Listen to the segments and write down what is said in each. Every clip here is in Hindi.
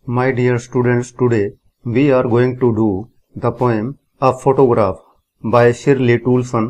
My dear students, today we are going to do the poem A Photograph by Shirley Toulson।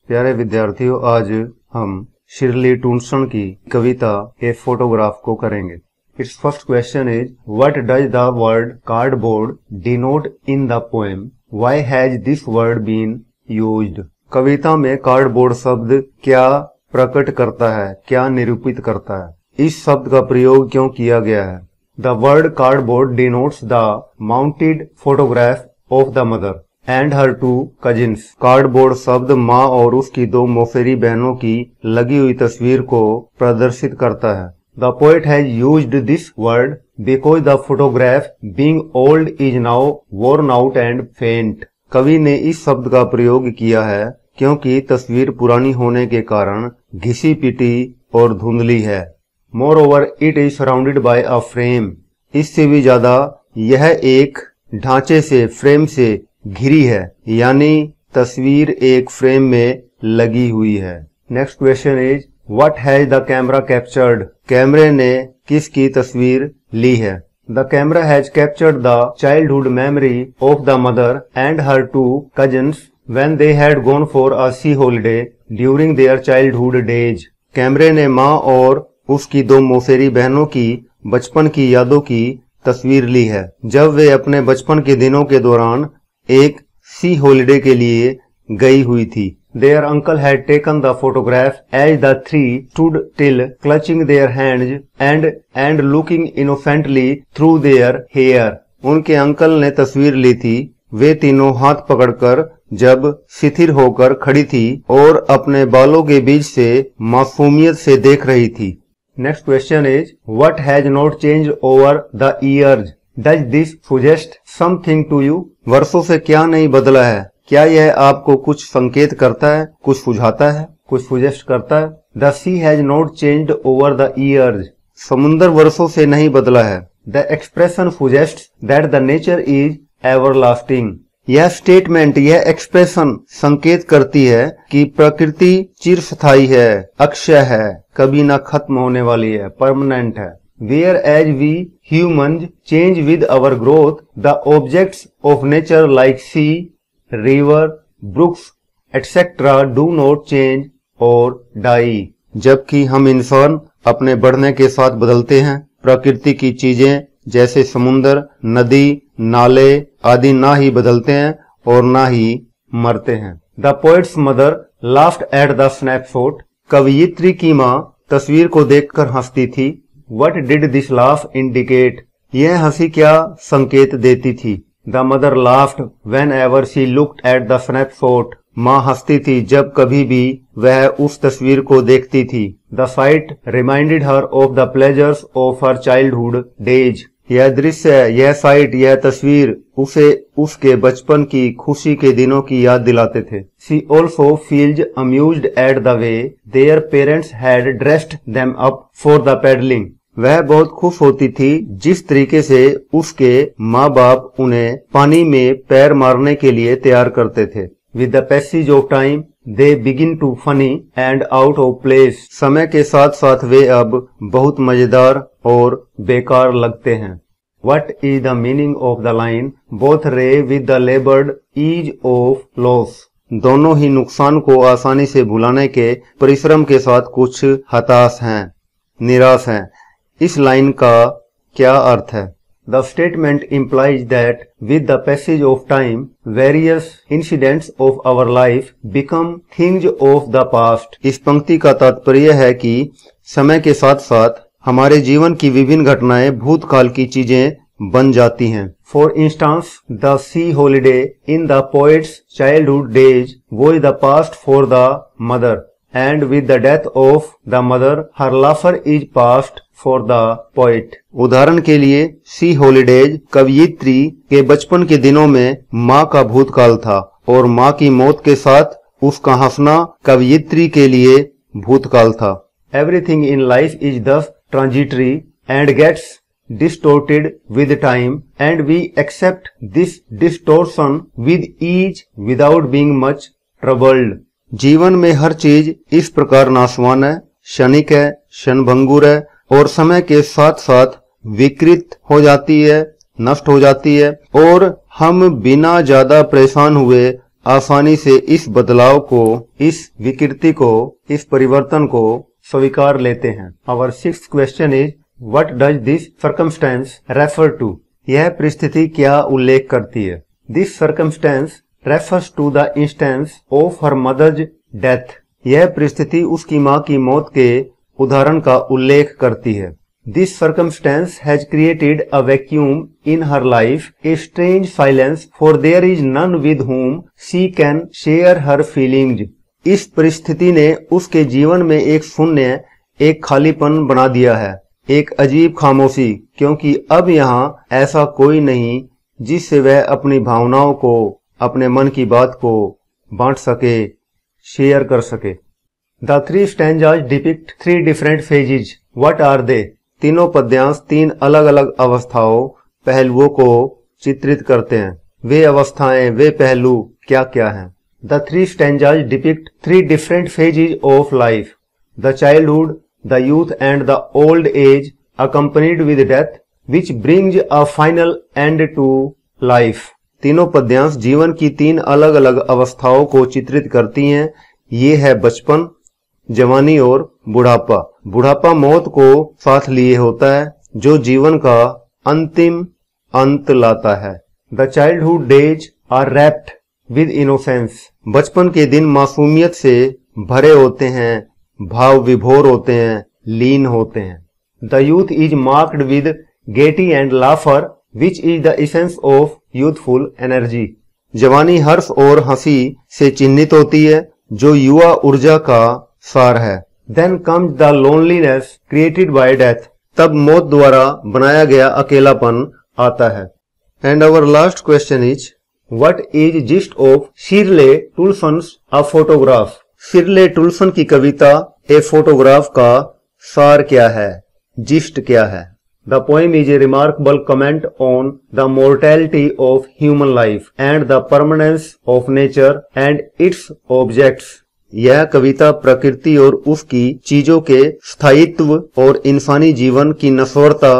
प्यारे विद्यार्थियों, आज हम शिरली टूल्सन की कविता ए फोटोग्राफ को करेंगे। Its first question is, what does the word cardboard denote in the poem? Why has this word been used? कविता में कार्डबोर्ड शब्द क्या प्रकट करता है, क्या निरूपित करता है, इस शब्द का प्रयोग क्यों किया गया है। The word cardboard denotes the mounted photograph of the mother and her two cousins। Cardboard शब्द माँ और उसकी दो मौसेरी बहनों की लगी हुई तस्वीर को प्रदर्शित करता है। The poet has used this word because the photograph being old is now worn out and faint। कवि ने इस शब्द का प्रयोग किया है क्योंकि तस्वीर पुरानी होने के कारण घिसी पिटी और धुंधली है। Moreover, it is surrounded by a frame। इससे भी ज्यादा यह एक ढांचे से, फ्रेम से घिरी है, यानी तस्वीर एक फ्रेम में लगी हुई है। Next question is, what has the camera captured? कैमरे ने किसकी तस्वीर ली है? The camera has captured the childhood memory of the mother and her two cousins when they had gone for a sea holiday during their childhood days. कैमरे ने माँ और उसकी दो मौसेरी बहनों की बचपन की यादों की तस्वीर ली है जब वे अपने बचपन के दिनों के दौरान एक सी हॉलिडे के लिए गई हुई थी। Their uncle had taken the photograph as the three stood still, clutching their hands and looking innocently through their hair। उनके अंकल ने तस्वीर ली थी, वे तीनों हाथ पकड़कर जब शिथिल होकर खड़ी थी और अपने बालों के बीच से मासूमियत से देख रही थी। Next question is, what has not changed over the years? Does this suggest something to you? वर्षों से क्या नहीं बदला है? क्या यह आपको कुछ संकेत करता है, कुछ सुझाता है, कुछ suggest करता है? The sea has not changed over the years। समुद्र वर्षों से नहीं बदला है। The expression suggests that the nature is everlasting। यह स्टेटमेंट, यह एक्सप्रेशन संकेत करती है कि प्रकृति चिरस्थायी है, अक्षय है, कभी ना खत्म होने वाली है, परमानेंट है। Whereas we humans change with our growth, the objects of nature like sea, river, brooks, etc. do not change or die। जबकि हम इंसान अपने बढ़ने के साथ बदलते हैं, प्रकृति की चीजें जैसे समुद्र, नदी, नाले आदि ना ही बदलते हैं और ना ही मरते हैं। The poets mother laughed at the snapshot. कवयित्री की माँ तस्वीर को देखकर हंसती थी। What did this laugh indicate? यह हंसी क्या संकेत देती थी? The mother laughed when ever she looked at the snapshot. माँ हंसती थी जब कभी भी वह उस तस्वीर को देखती थी। The site reminded her of the pleasures of her childhood days. यह दृश्य, यह साइट, यह तस्वीर उसे उसके बचपन की खुशी के दिनों की याद दिलाते थे। She also feels amused at the way their parents had dressed them up for the pedalling. वह बहुत खुश होती थी जिस तरीके से उसके माँ बाप उन्हें पानी में पैर मारने के लिए तैयार करते थे। With the passage of time they begin to funny and out of place. समय के साथ साथ वे अब बहुत मजेदार और बेकार लगते हैं। What is the meaning of the line? Both ray with the labored ease of loss। दोनों ही नुकसान को आसानी से भुलाने के परिश्रम के साथ कुछ हताश हैं, निराश हैं। इस लाइन का क्या अर्थ है? The statement implies that with the passage of time, various incidents of our life become things of the past। इस पंक्ति का तात्पर्य है कि समय के साथ साथ हमारे जीवन की विभिन्न घटनाएं भूतकाल की चीजें बन जाती हैं। For instance, the sea holiday in the poet's childhood days was the past for the mother, and with the death of the mother, her laughter is past for the poet। उदाहरण के लिए सी हॉलिडेज कवयित्री के बचपन के दिनों में माँ का भूतकाल था और माँ की मौत के साथ उसका हंसना कवयित्री के लिए भूतकाल था। Everything in life is thus transitory and gets distorted with time, and we accept this distortion with ease without being much troubled। जीवन में हर चीज इस प्रकार नाशवान है, क्षणिक है, क्षणभंगुर है और समय के साथ साथ विकृत हो जाती है, नष्ट हो जाती है और हम बिना ज्यादा परेशान हुए आसानी से इस बदलाव को, इस विकृति को, इस परिवर्तन को स्वीकार लेते हैं। Our sixth question is what does this circumstance refer to? यह परिस्थिति क्या उल्लेख करती है? This circumstance refers to the instance of her mother's death. यह परिस्थिति उसकी मां की मौत के उदाहरण का उल्लेख करती है। This circumstance has created a vacuum in her life, a strange silence, for there is none with whom she can share her feelings. इस परिस्थिति ने उसके जीवन में एक शून्य, एक खालीपन बना दिया है, एक अजीब खामोशी, क्योंकि अब यहाँ ऐसा कोई नहीं जिससे वह अपनी भावनाओं को, अपने मन की बात को बांट सके, शेयर कर सके। The three stanzas depict three different phases. What are they? तीनों पद्यांश तीन अलग अलग अवस्थाओं, पहलुओं को चित्रित करते हैं। वे अवस्थाएं, वे पहलू क्या क्या हैं? The three stanzas depict three different phases of life: the childhood, the youth and the old age, accompanied with death, which brings a final end to life. तीनों पद्यांश जीवन की तीन अलग अलग अवस्थाओं को चित्रित करती हैं। ये है बचपन, जवानी और बुढ़ापा। बुढ़ापा मौत को साथ लिए होता है, जो जीवन का अंतिम अंत लाता है। The childhood days are wrapped with innocence. बचपन के दिन मासूमियत से भरे होते हैं, भाव विभोर होते हैं, लीन होते हैं। The youth is marked with Getty and लाफर, which is the essence of youthful energy. जवानी हर्ष और हंसी से चिन्हित होती है, जो युवा ऊर्जा का सार है। Then comes the loneliness created by death. तब मौत द्वारा बनाया गया अकेलापन आता है। And our last question is, what is gist of Shirley Tulson's A Photograph? शिरले टुल्सन की कविता ए फोटोग्राफ का सार क्या है, जिस्ट क्या है? The poem is a remarkable comment on the mortality of human life and the permanence of nature and its objects. यह कविता प्रकृति और उसकी चीजों के स्थायित्व और इंसानी जीवन की नश्वरता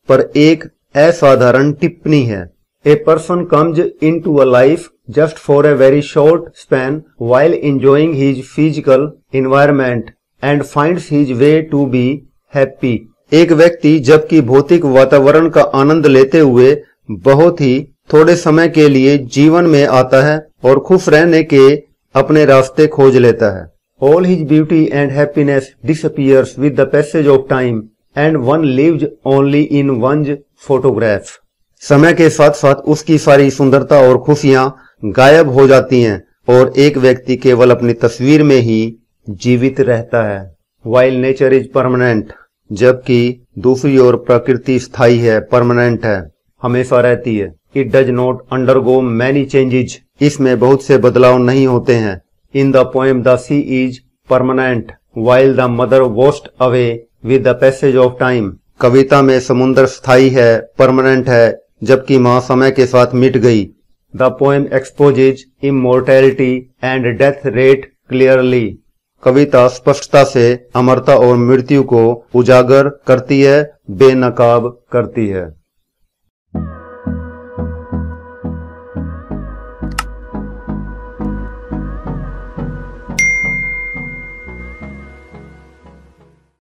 पर एक असाधारण टिप्पणी है। A person comes into a life just for a very short span while enjoying his physical environment and finds his way to be happy. एक व्यक्ति जबकि भौतिक वातावरण का आनंद लेते हुए बहुत ही थोड़े समय के लिए जीवन में आता है और खुश रहने के अपने रास्ते खोज लेता है। All his beauty and happiness disappears with the passage of time and one lives only in one's photograph. समय के साथ साथ उसकी सारी सुंदरता और खुशियां गायब हो जाती हैं और एक व्यक्ति केवल अपनी तस्वीर में ही जीवित रहता है। While nature is permanent, जबकि दूसरी ओर प्रकृति स्थायी है, परमानेंट है, हमेशा रहती है। It does not undergo many changes. इसमें बहुत से बदलाव नहीं होते हैं। In the poem the sea is permanent while the mother washed away with the passage of time. कविता में समुद्र स्थायी है, परमानेंट है, जबकि मां समय के साथ मिट गई। The poem exposes immortality and death rate clearly. कविता स्पष्टता से अमरता और मृत्यु को उजागर करती है, बेनकाब करती है।